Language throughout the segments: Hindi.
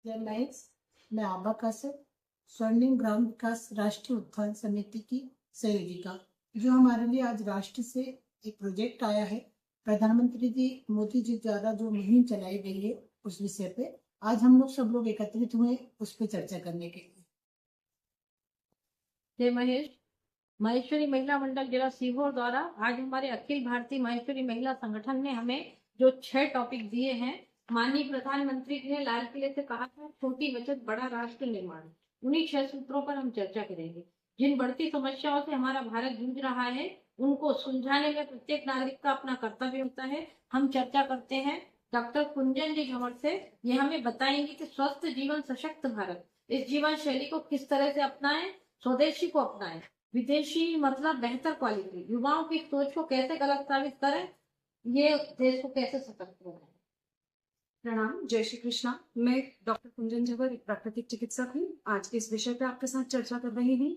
या नाइट्स मैं आबा कासर स्वर्णिम ग्राम विकास राष्ट्रीय उत्थान समिति की संयोजिका, जो हमारे लिए आज राष्ट्र से एक प्रोजेक्ट आया है। प्रधानमंत्री जी मोदी जी द्वारा जो मुहिम चलाई गई है उस विषय पे आज हम लोग सब लोग एकत्रित हुए उस पर चर्चा करने के लिए। जय महेश। महेश्वरी महिला मंडल जिला सीहोर द्वारा आज हमारे अखिल भारतीय महेश्वरी महिला संगठन ने हमें जो 6 टॉपिक दिए हैं, माननीय प्रधानमंत्री जी ने लाल किले से कहा था छोटी बचत बड़ा राष्ट्र निर्माण, उन्हीं 6 सूत्रों पर हम चर्चा करेंगे। जिन बढ़ती समस्याओं से हमारा भारत जूझ रहा है उनको सुलझाने में प्रत्येक नागरिक का अपना कर्तव्य होता है। हम चर्चा करते हैं डॉक्टर कुंजन जी झंवर से। ये हमें बताएंगे कि स्वस्थ जीवन सशक्त भारत, इस जीवन शैली को किस तरह से अपनाएं, स्वदेशी को अपनाएं, विदेशी मतलब बेहतर क्वालिटी, युवाओं की सोच को कैसे गलत साबित करें, ये देश को कैसे सशक्त बनाए। प्रणाम, जय श्री कृष्णा। मैं डॉक्टर कुंजन झंवर एक प्राकृतिक चिकित्सक हूँ। आज के इस विषय पे आपके साथ चर्चा कर रही हूँ।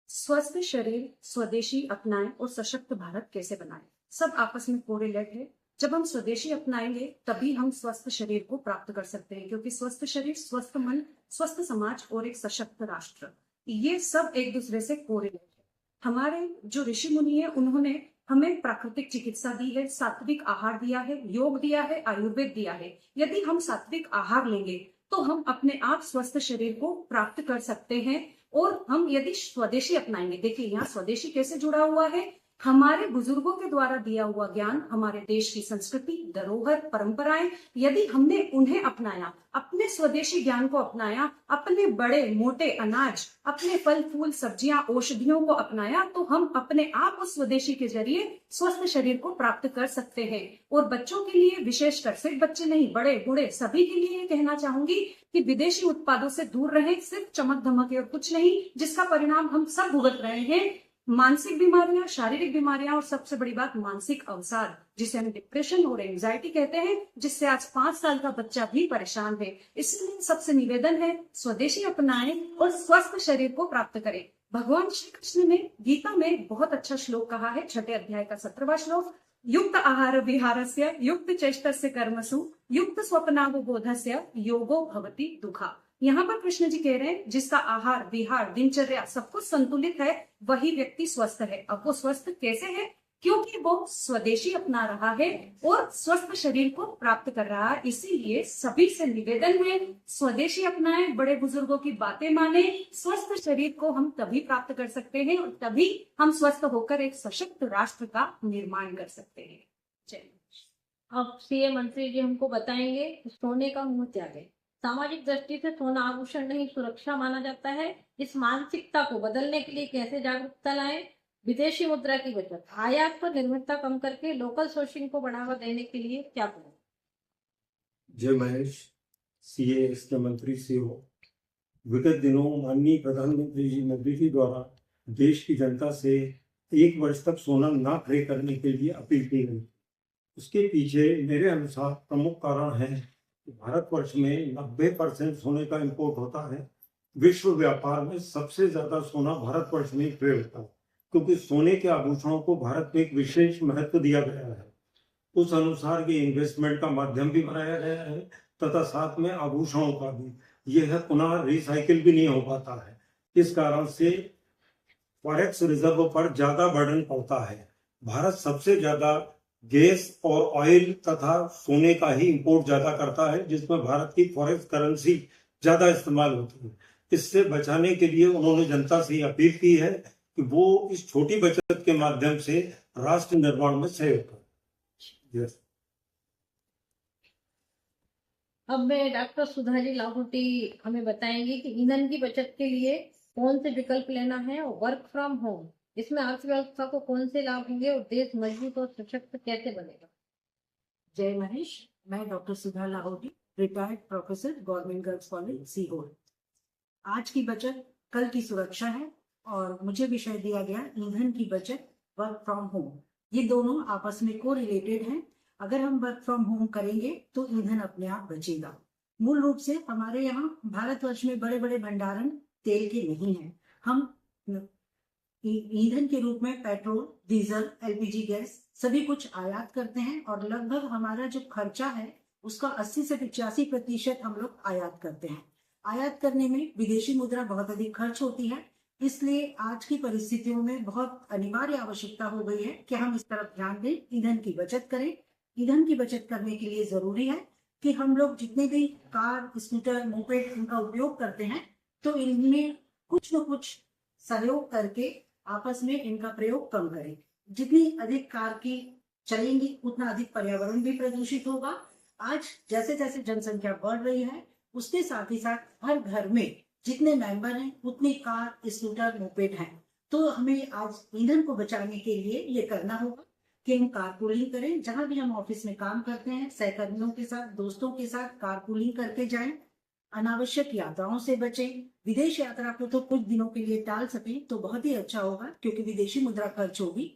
स्वस्थ शरीर स्वदेशी अपनाएं और सशक्त भारत कैसे बनाएं। सब आपस में कोरिलेट है। जब हम स्वदेशी अपनाएंगे तभी हम स्वस्थ शरीर को प्राप्त कर सकते हैं, क्योंकि स्वस्थ शरीर, स्वस्थ मन, स्वस्थ समाज और एक सशक्त राष्ट्र, ये सब एक दूसरे से कोरिलेट है। हमारे जो ऋषि मुनि है उन्होंने हमें प्राकृतिक चिकित्सा दी है, सात्विक आहार दिया है, योग दिया है, आयुर्वेद दिया है। यदि हम सात्विक आहार लेंगे तो हम अपने आप स्वस्थ शरीर को प्राप्त कर सकते हैं। और हम यदि स्वदेशी अपनाएंगे, देखिए यहाँ स्वदेशी कैसे जुड़ा हुआ है, हमारे बुजुर्गों के द्वारा दिया हुआ ज्ञान, हमारे देश की संस्कृति, धरोहर, परंपराएं, यदि हमने उन्हें अपनाया, अपने स्वदेशी ज्ञान को अपनाया, अपने बड़े मोटे अनाज, अपने फल फूल सब्जियां, औषधियों को अपनाया, तो हम अपने आप उस स्वदेशी के जरिए स्वस्थ शरीर को प्राप्त कर सकते हैं। और बच्चों के लिए विशेषकर, सिर्फ बच्चे नहीं, बड़े बूढ़े सभी के लिए कहना चाहूंगी कि विदेशी उत्पादों से दूर रहें। सिर्फ चमक धमक और कुछ नहीं, जिसका परिणाम हम सब भुगत रहे हैं। मानसिक बीमारियां, शारीरिक बीमारियां और सबसे बड़ी बात मानसिक अवसाद, जिसे हम डिप्रेशन और एंजाइटी कहते हैं, जिससे आज 5 साल का बच्चा भी परेशान है। इसलिए सबसे निवेदन है, स्वदेशी अपनाएं और स्वस्थ शरीर को प्राप्त करें। भगवान श्री कृष्ण ने गीता में बहुत अच्छा श्लोक कहा है, 6 अध्याय का 17वां श्लोक, युक्त आहार विहारस्य युक्त चेष्टस्य कर्मसु युक्त स्वप्नावबोधस्य योगो भवति दुखा। यहाँ पर कृष्ण जी कह रहे हैं जिसका आहार विहार दिनचर्या सब कुछ संतुलित है वही व्यक्ति स्वस्थ है। अब वो स्वस्थ कैसे है? क्योंकि वो स्वदेशी अपना रहा है और स्वस्थ शरीर को प्राप्त कर रहा है। इसीलिए सभी से निवेदन है, स्वदेशी अपनाएं, बड़े बुजुर्गों की बातें माने। स्वस्थ शरीर को हम तभी प्राप्त कर सकते हैं और तभी हम स्वस्थ होकर एक सशक्त राष्ट्र का निर्माण कर सकते हैं। जय। अब सीएम मंत्री जी हमको बताएंगे सोने का मुंह त्यागे। सामाजिक दृष्टि से सोना आभूषण नहीं सुरक्षा माना जाता है। इस मानसिकता को बदलने के लिए कैसे जागरूकता लाएं, विदेशी मुद्रा की बचत, आयात पर निर्भरता कम करके लोकल सोर्सिंग को बढ़ावा देने के लिए क्या करें। जय महेश, सीएस के मंत्री से हो। विगत दिनों माननीय प्रधानमंत्री जी मोदी जी द्वारा देश की जनता से 1 वर्ष तक सोना ना क्रय करने के लिए अपील की गई। उसके पीछे मेरे अनुसार प्रमुख कारण है कि भारतवर्ष में 90% सोने का इंपोर्ट होता है। विश्व व्यापार में सबसे ज्यादा सोना भारतवर्ष में क्रय होता है, क्योंकि सोने के आभूषणों को भारत में एक विशेष महत्व दिया गया है। उस अनुसार ये इन्वेस्टमेंट का माध्यम भी बनाया गया है तथा साथ में आभूषणों का भी, यह पुनः रिसाइकिल भी नहीं हो पाता है। इस कारण से फॉरेक्स रिजर्व पर ज्यादा बर्डन पड़ता है। भारत सबसे ज्यादा गैस और ऑयल तथा सोने का ही इंपोर्ट ज्यादा करता है, जिसमें भारत की फॉरेक्स करेंसी ज्यादा इस्तेमाल होती है। इससे बचाने के लिए उन्होंने जनता से अपील की है कि वो इस छोटी बचत के माध्यम से राष्ट्र निर्माण में सहयोग करें। yes. अब मैं डॉक्टर सुधाजी लाहौटी हमें बताएंगे कि ईंधन की बचत के लिए कौन से विकल्प लेना है और वर्क फ्रॉम होम, इसमें अर्थव्यवस्था को कौन से लाभ होंगे और देश मजबूत और सशक्त कैसे बनेगा। जय महेश, मैं doctor Sudha Lahoti, retired professor, government girls college Sehore. आज की बचत कल की सुरक्षा है और मुझे विषय दिया गया ईंधन की बचत, वर्क फ्रॉम होम। ये दोनों आपस में को रिलेटेड हैं। अगर हम वर्क फ्रॉम होम करेंगे तो ईंधन अपने आप बचेगा। मूल रूप से हमारे यहाँ भारतवर्ष में बड़े बड़े भंडारण तेल के नहीं है। हम ईंधन के रूप में पेट्रोल, डीजल, एलपीजी गैस सभी कुछ आयात करते हैं और लगभग हमारा जो खर्चा है उसका 80 से 85% हम लोग आयात करते हैं। आयात करने में विदेशी मुद्रा बहुत अधिक खर्च होती है, इसलिए आज की परिस्थितियों में बहुत अनिवार्य आवश्यकता हो गई है कि हम इस तरफ ध्यान दें, ईंधन की बचत करें। ईंधन की बचत करने के लिए जरूरी है कि हम लोग जितने भी कार, स्कूटर, मोपेड इनका उपयोग करते हैं, तो इनमें कुछ न कुछ सहयोग करके आपस में इनका प्रयोग कम करें। जितनी अधिक कार की चलेंगी उतना अधिक पर्यावरण भी प्रदूषित होगा। आज जैसे जैसे जनसंख्या बढ़ रही है, उसके साथ ही साथ हर घर में जितने मेंबर हैं उतनी कार, स्कूटर, मोपेड हैं। तो हमें आज ईंधन को बचाने के लिए ये करना होगा कि हम कारपूलिंग करें। जहां भी हम ऑफिस में काम करते हैं, सहकर्मियों के साथ, दोस्तों के साथ कारपूलिंग करके जाएं। अनावश्यक यात्राओं से बचें। विदेश यात्रा को तो कुछ दिनों के लिए टाल सकें तो बहुत ही अच्छा होगा, क्योंकि विदेशी मुद्रा खर्च होगी।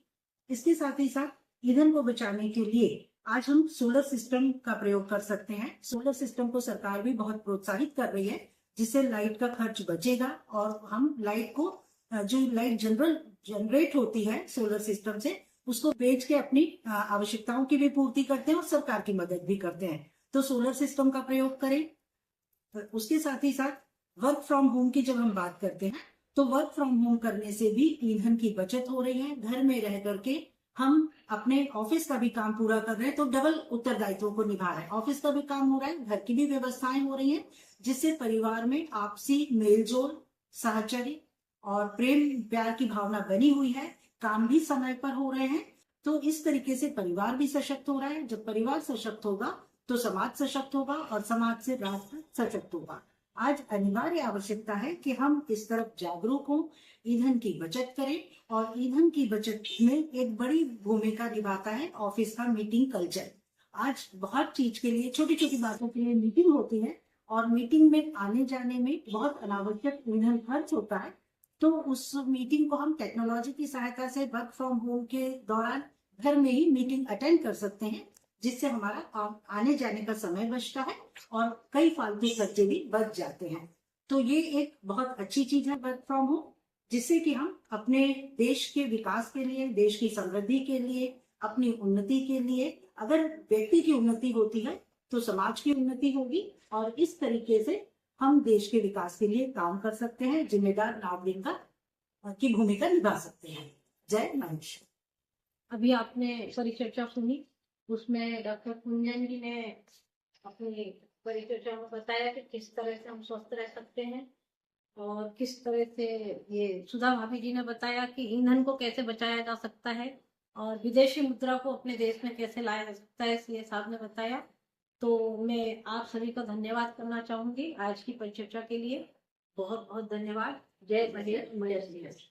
इसके साथ ही साथ ईंधन को बचाने के लिए आज हम सोलर सिस्टम का प्रयोग कर सकते हैं। सोलर सिस्टम को सरकार भी बहुत प्रोत्साहित कर रही है, जिससे लाइट का खर्च बचेगा और हम लाइट को, जो लाइट जनरेट होती है सोलर सिस्टम से, उसको बेच के अपनी आवश्यकताओं की भी पूर्ति करते हैं और सरकार की मदद भी करते हैं। तो सोलर सिस्टम का प्रयोग करें। उसके साथ ही साथ वर्क फ्रॉम होम की जब हम बात करते हैं, तो वर्क फ्रॉम होम करने से भी ईंधन की बचत हो रही है। घर में रह करके हम अपने ऑफिस का भी काम पूरा कर रहे हैं, तो डबल उत्तरदायित्वों को निभा रहे हैं। ऑफिस का भी काम हो रहा है, घर की भी व्यवस्थाएं हो रही हैं, जिससे परिवार में आपसी मेलजोल, साहचर्य और प्रेम प्यार की भावना बनी हुई है। काम भी समय पर हो रहे हैं। तो इस तरीके से परिवार भी सशक्त हो रहा है। जब परिवार सशक्त होगा तो समाज सशक्त होगा और समाज से राष्ट्र सशक्त होगा। आज अनिवार्य आवश्यकता है कि हम इस तरफ जागरूक हों, ईंधन की बचत करें। और ईंधन की बचत में एक बड़ी भूमिका निभाता है ऑफिस का मीटिंग कल्चर। आज बहुत चीज के लिए, छोटी छोटी बातों के लिए मीटिंग होती है और मीटिंग में आने जाने में बहुत अनावश्यक ईंधन खर्च होता है। तो उस मीटिंग को हम टेक्नोलॉजी की सहायता से वर्क फ्रॉम होम के दौरान घर में ही मीटिंग अटेंड कर सकते हैं, जिससे हमारा आने जाने का समय बचता है और कई फालतू खर्चे भी बच जाते हैं। तो ये एक बहुत अच्छी चीज है वर्क फ्रॉम होम, जिससे कि हम अपने देश के विकास के लिए, देश की समृद्धि के लिए, अपनी उन्नति के लिए, अगर व्यक्ति की उन्नति होती है तो समाज की उन्नति होगी और इस तरीके से हम देश के विकास के लिए काम कर सकते हैं, जिम्मेदार नागरिक की भूमिका निभा सकते हैं। जय महेश। अभी आपने परिचर्चा सुनी, उसमें डॉक्टर कुंजन जी ने अपनी परिचर्चा में बताया कि किस तरह से हम स्वस्थ रह सकते हैं और किस तरह से, ये सुधा भाभी जी ने बताया कि ईंधन को कैसे बचाया जा सकता है और विदेशी मुद्रा को अपने देश में कैसे लाया जा सकता है, सीए साहब ने बताया। तो मैं आप सभी का धन्यवाद करना चाहूंगी आज की परिचर्चा के लिए। बहुत बहुत धन्यवाद। जय महेश।